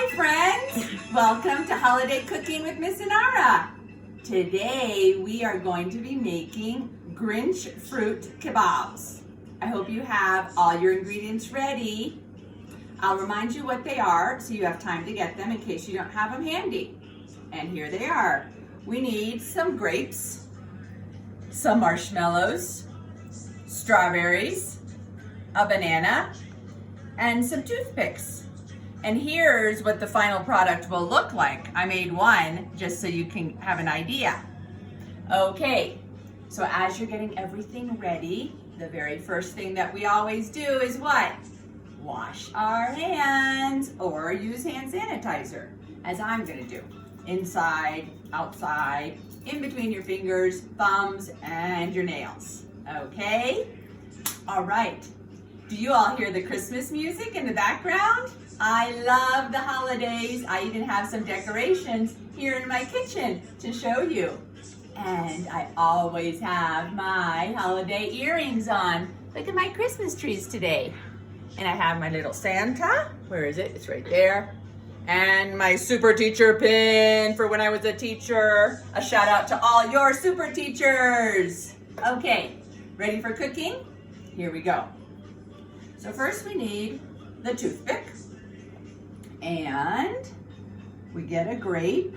Hi friends! Welcome to Holiday Cooking with Miss Inarra. Today we are going to be making Grinch fruit kabals. I hope you have all your ingredients ready. I'll remind you what they are so you have time to get them in case you don't have them handy. And here they are. We need some grapes, some marshmallows, strawberries, a banana, and some toothpicks. And here's what the final product will look like. I made one just so you can have an idea. Okay, so as you're getting everything ready, the very first thing that we always do is what? Wash our hands or use hand sanitizer, as I'm gonna do. Inside, outside, in between your fingers, thumbs, and your nails. Okay? All right. Do you all hear the Christmas music in the background? I love the holidays. I even have some decorations here in my kitchen to show you. And I always have my holiday earrings on. Look at my Christmas trees today. And I have my little Santa. Where is it? It's right there. And my super teacher pin for when I was a teacher. A shout out to all your super teachers. Okay, ready for cooking? Here we go. So first we need the toothpick. And we get a grape.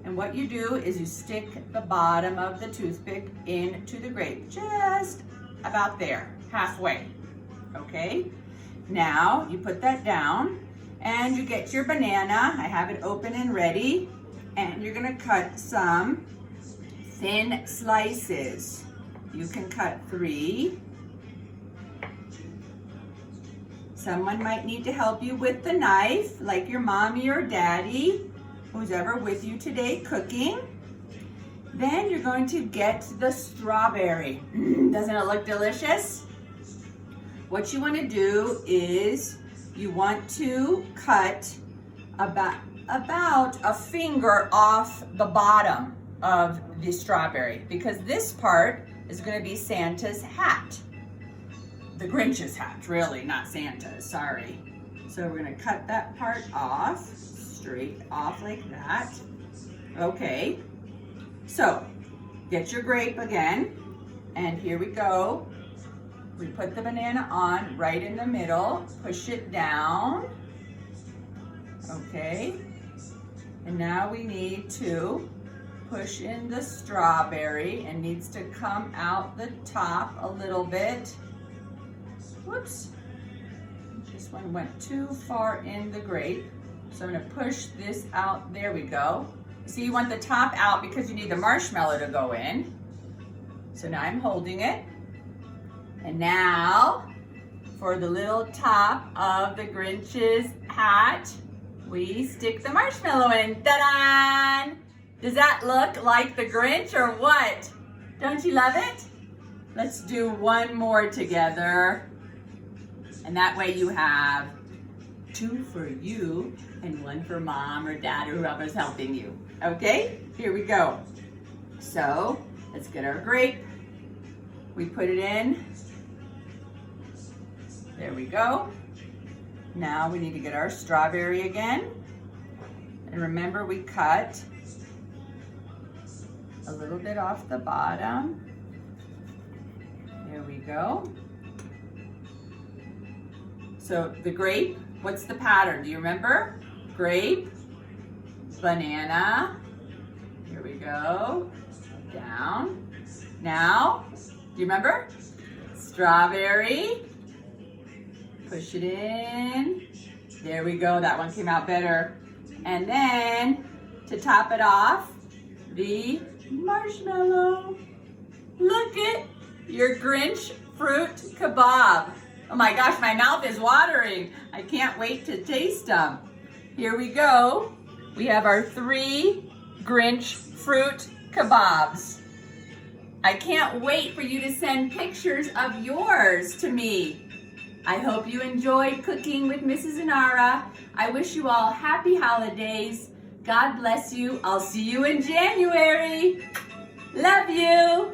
And what you do is you stick the bottom of the toothpick into the grape, just about there, halfway. Okay? Now you put that down and you get your banana. I have it open and ready. And you're gonna cut some thin slices. You can cut 3. Someone might need to help you with the knife, like your mommy or daddy, who's ever with you today cooking. Then you're going to get the strawberry. Doesn't it look delicious? What you want to do is you want to cut about a finger off the bottom of the strawberry, because this part is going to be Santa's hat. The Grinch's hat, really, not Santa's, sorry. So we're gonna cut that part off, straight off like that. Okay, so get your grape again, and here we go. We put the banana on right in the middle, push it down. Okay, and now we need to push in the strawberry, and needs to come out the top a little bit. Whoops, this one went too far in the grape. So I'm gonna push this out, there we go. See, you want the top out because you need the marshmallow to go in. So now I'm holding it. And now, for the little top of the Grinch's hat, we stick the marshmallow in, ta-da! Does that look like the Grinch or what? Don't you love it? Let's do one more together. And that way you have 2 for you and 1 for mom or dad or whoever's helping you. Okay, here we go. So let's get our grape. We put it in. There we go. Now we need to get our strawberry again. And remember, we cut a little bit off the bottom. There we go. So the grape, what's the pattern? Do you remember? Grape, banana, here we go, down. Now, do you remember? Strawberry, push it in. There we go, that one came out better. And then, to top it off, the marshmallow. Look at your Grinch fruit kebab. Oh my gosh, my mouth is watering. I can't wait to taste them. Here we go. We have our 3 Grinch fruit kebabs. I can't wait for you to send pictures of yours to me. I hope you enjoyed cooking with Mrs. Inarra. I wish you all happy holidays. God bless you. I'll see you in January. Love you.